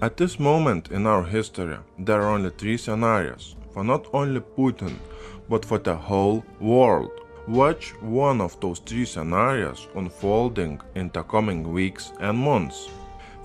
At this moment in our history, there are only three scenarios for not only Putin, but for the whole world. Watch one of those three scenarios unfolding in the coming weeks and months.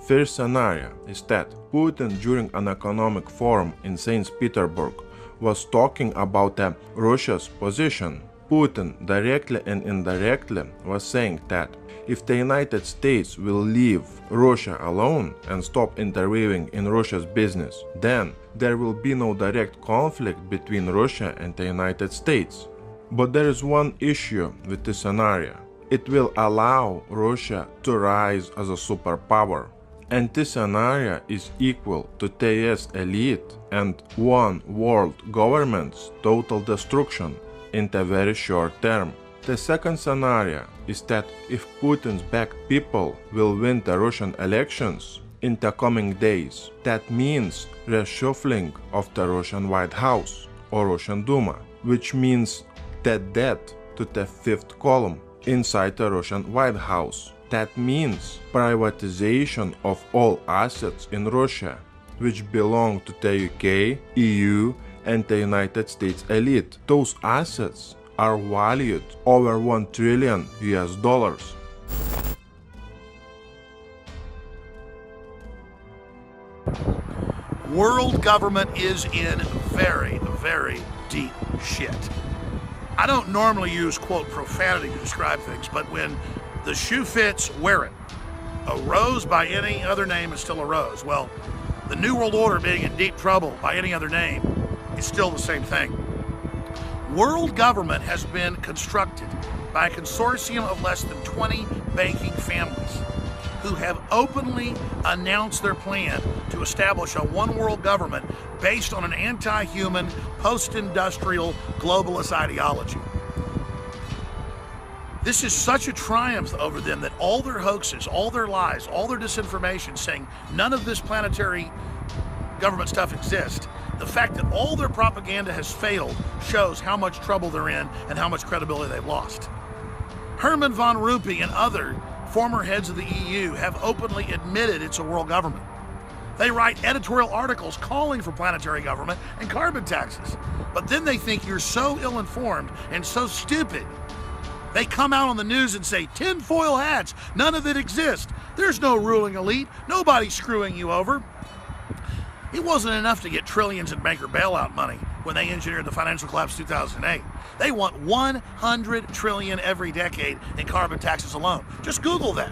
First scenario is that Putin during an economic forum in St. Petersburg was talking about Russia's position. Putin directly and indirectly was saying that if the United States will leave Russia alone and stop interfering in Russia's business, then there will be no direct conflict between Russia and the United States. But there is one issue with this scenario. It will allow Russia to rise as a superpower. And this scenario is equal to the US elite and one world government's total destruction in the very short term. The second scenario is that if Putin's backed people will win the Russian elections in the coming days, that means reshuffling of the Russian White House or Russian Duma, which means the death to the fifth column inside the Russian White House. That means privatization of all assets in Russia, which belong to the UK, EU, and the United States elite. Those assets are valued over $1 trillion. World government is in very, very deep shit. I don't normally use, quote, profanity to describe things, but when the shoe fits, wear it. A rose by any other name is still a rose. Well, the New World Order being in deep trouble by any other name is still the same thing. World government has been constructed by a consortium of less than 20 banking families who have openly announced their plan to establish a one world government based on an anti-human, post-industrial, globalist ideology. This is such a triumph over them that all their hoaxes, all their lies, all their disinformation saying none of this planetary government stuff exists, the fact that all their propaganda has failed shows how much trouble they're in and how much credibility they've lost. Herman von Rompuy and other former heads of the EU have openly admitted it's a world government. They write editorial articles calling for planetary government and carbon taxes. But then they think you're so ill-informed and so stupid. They come out on the news and say, tinfoil hats, none of it exists. There's no ruling elite, nobody's screwing you over. It wasn't enough to get trillions in banker bailout money when they engineered the financial collapse 2008. They want 100 trillion every decade in carbon taxes alone. Just Google that.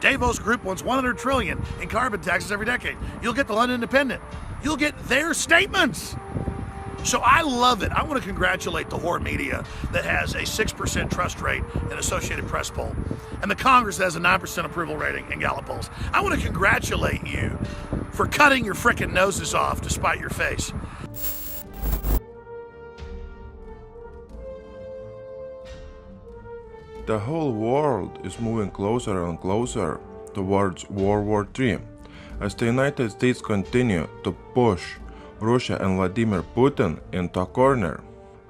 Davos Group wants 100 trillion in carbon taxes every decade. You'll get the London Independent. You'll get their statements. So I love it. I want to congratulate the whore media that has a 6% trust rate in Associated Press poll, and the Congress that has a 9% approval rating in Gallup polls. I want to congratulate you for cutting your frickin' noses off to spite your face. The whole world is moving closer and closer towards World War III as the United States continue to push Russia and Vladimir Putin into a corner.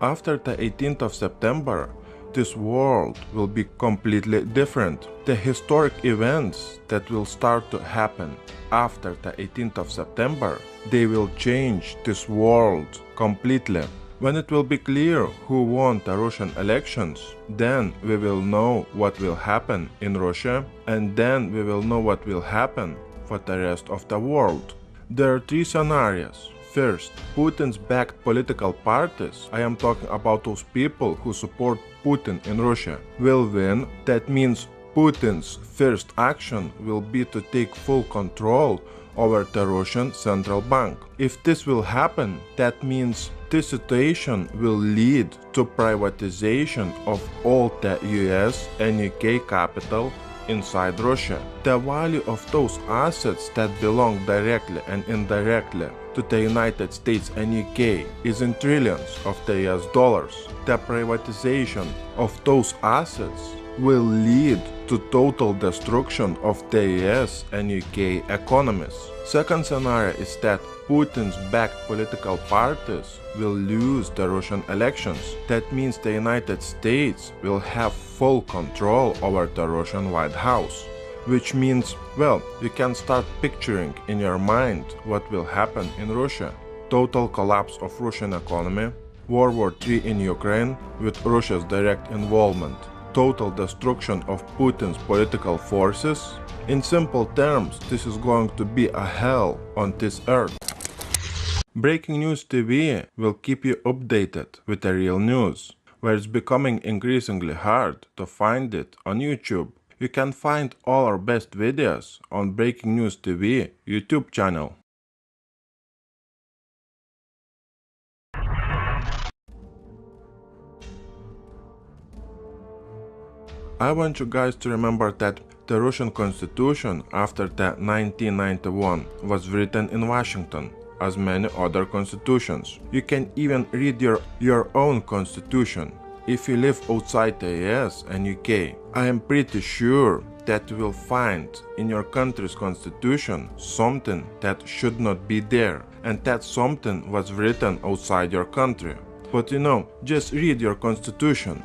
After the 18th of September, this world will be completely different. The historic events that will start to happen after the 18th of September, they will change this world completely. When it will be clear who won the Russian elections, then we will know what will happen in Russia, and then we will know what will happen for the rest of the world. There are three scenarios. First, Putin's backed political parties, I am talking about those people who support Putin in Russia, will win. That means Putin's first action will be to take full control over the Russian central bank. If this will happen, that means this situation will lead to privatization of all the US and UK capital inside Russia. The value of those assets that belong directly and indirectly to the United States and UK is in trillions of the US dollars. The privatization of those assets will lead to total destruction of the US and UK economies. Second scenario is that Putin's backed political parties will lose the Russian elections. That means the United States will have full control over the Russian White House, which means, well, you can start picturing in your mind what will happen in Russia. Total collapse of Russian economy, World War III in Ukraine with Russia's direct involvement, total destruction of Putin's political forces. In simple terms, this is going to be a hell on this earth. Breaking News TV will keep you updated with the real news, where it's becoming increasingly hard to find it on YouTube. You can find all our best videos on Breaking News TV YouTube channel. I want you guys to remember that the Russian constitution after the 1991 was written in Washington, as many other constitutions. You can even read your own constitution. If you live outside the US and UK, I am pretty sure that you will find in your country's constitution something that should not be there, and that something was written outside your country. But just read your constitution.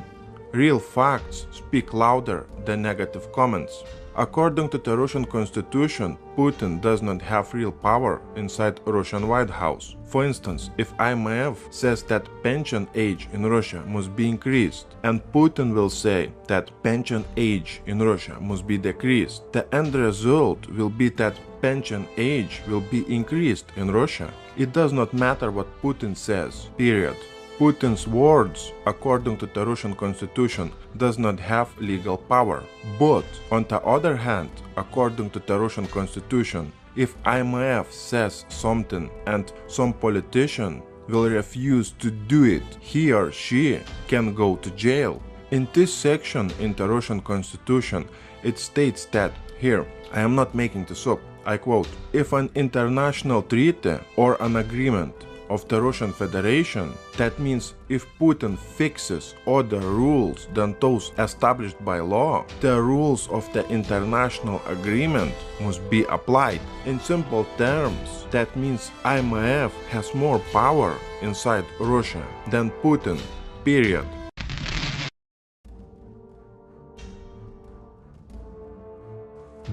Real facts speak louder than negative comments. According to the Russian constitution, Putin does not have real power inside Russian White House. For instance, if IMF says that pension age in Russia must be increased, and Putin will say that pension age in Russia must be decreased, the end result will be that pension age will be increased in Russia. It does not matter what Putin says, period. Putin's words, according to the Russian constitution, does not have legal power. But, on the other hand, according to the Russian constitution, if IMF says something and some politician will refuse to do it, he or she can go to jail. In this section in the Russian constitution, it states that, here, I am not making this up, I quote, if an international treaty or an agreement of the Russian Federation, that means if Putin fixes other rules than those established by law, the rules of the international agreement must be applied. In simple terms, that means IMF has more power inside Russia than Putin, period.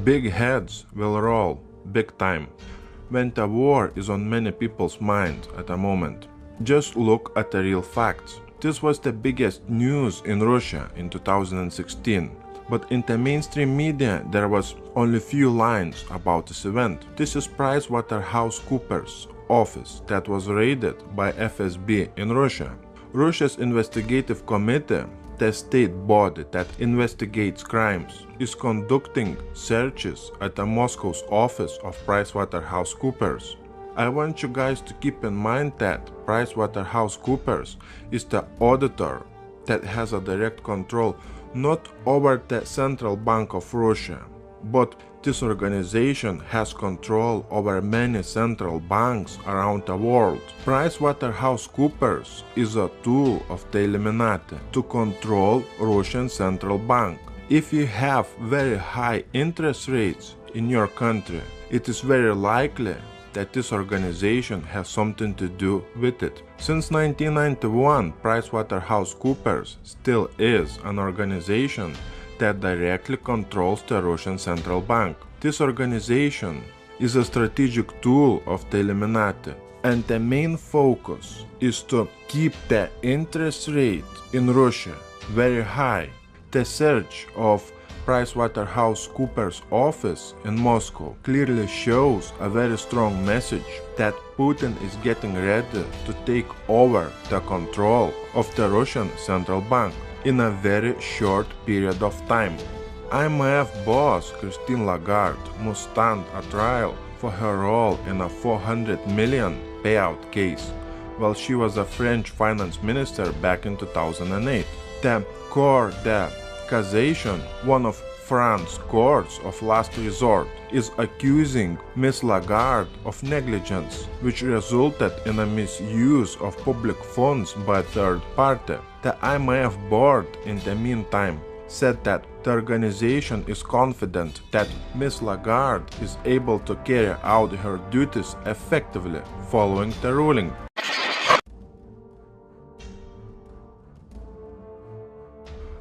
Big heads will roll, big time, when the war is on many people's mind at the moment. Just look at the real facts. This was the biggest news in Russia in 2016, but in the mainstream media there was only few lines about this event. This is PricewaterhouseCoopers office that was raided by FSB in Russia. Russia's investigative committee, the state body that investigates crimes, is conducting searches at the Moscow's office of PricewaterhouseCoopers. I want you guys to keep in mind that PricewaterhouseCoopers is the auditor that has a direct control not over the Central Bank of Russia, but this organization has control over many central banks around the world. PricewaterhouseCoopers is a tool of the Illuminati to control Russian Central Bank. If you have very high interest rates in your country, it is very likely that this organization has something to do with it. Since 1991, PricewaterhouseCoopers still is an organization that directly controls the Russian Central Bank. This organization is a strategic tool of the Illuminati, and the main focus is to keep the interest rate in Russia very high. The search of PricewaterhouseCoopers office in Moscow clearly shows a very strong message that Putin is getting ready to take over the control of the Russian Central Bank in a very short period of time. IMF boss Christine Lagarde must stand a trial for her role in a 400 million payout case while she was a French finance minister back in 2008. The Cour de Cassation, one of France's courts of last resort, is accusing Ms. Lagarde of negligence, which resulted in a misuse of public funds by a third party. The IMF board, in the meantime, said that the organization is confident that Ms. Lagarde is able to carry out her duties effectively following the ruling.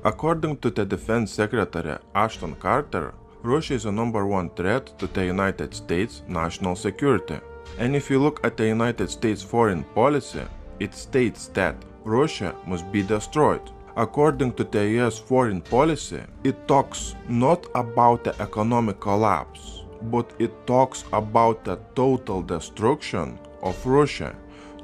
According to the Defense Secretary Ashton Carter, Russia is the #1 threat to the United States national security. And if you look at the United States foreign policy, it states that Russia must be destroyed. According to the US foreign policy, it talks not about the economic collapse, but it talks about the total destruction of Russia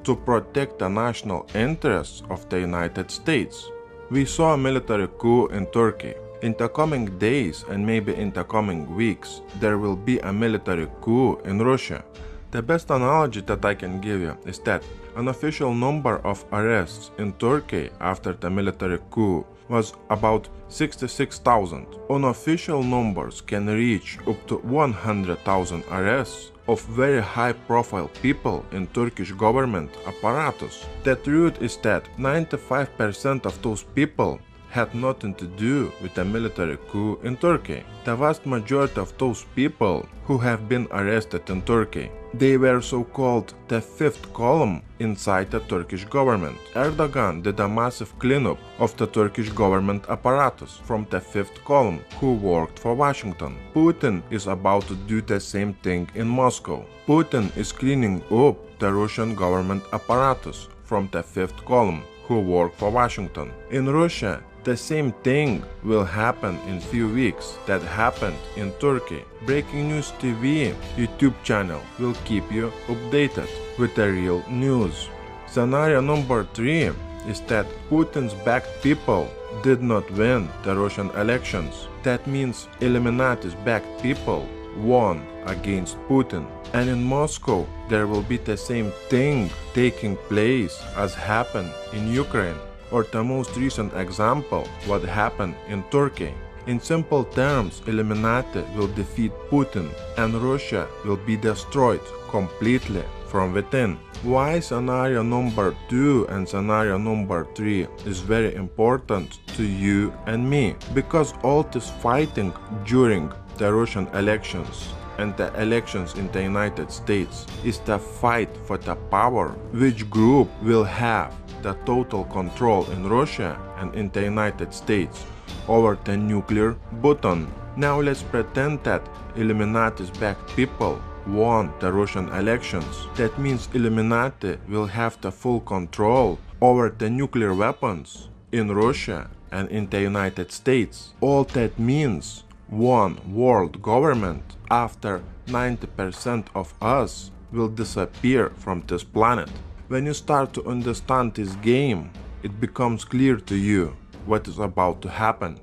to protect the national interests of the United States. We saw a military coup in Turkey. In the coming days and maybe in the coming weeks, there will be a military coup in Russia. The best analogy that I can give you is that an official number of arrests in Turkey after the military coup was about 66,000. Unofficial numbers can reach up to 100,000 arrests of very high-profile people in Turkish government apparatus. The truth is that 95% of those people had nothing to do with the military coup in Turkey. The vast majority of those people who have been arrested in Turkey, they were so-called the fifth column inside the Turkish government. Erdogan did a massive cleanup of the Turkish government apparatus from the fifth column who worked for Washington. Putin is about to do the same thing in Moscow. Putin is cleaning up the Russian government apparatus from the fifth column who work for Washington. In Russia, the same thing will happen in few weeks that happened in Turkey. Breaking News TV YouTube channel will keep you updated with the real news. Scenario number 3 is that Putin's backed people did not win the Russian elections. That means Illuminati's backed people won against Putin. And in Moscow, there will be the same thing taking place as happened in Ukraine, or the most recent example, what happened in Turkey. In simple terms, Illuminati will defeat Putin and Russia will be destroyed completely from within. Why scenario number 2 and scenario number 3 is very important to you and me? Because all this fighting during the Russian elections and the elections in the United States is the fight for the power, which group will have the total control in Russia and in the United States over the nuclear button. Now let's pretend that Illuminati's backed people won the Russian elections. That means Illuminati will have the full control over the nuclear weapons in Russia and in the United States. All that means one world government after 90% of us will disappear from this planet. When you start to understand this game, it becomes clear to you what is about to happen.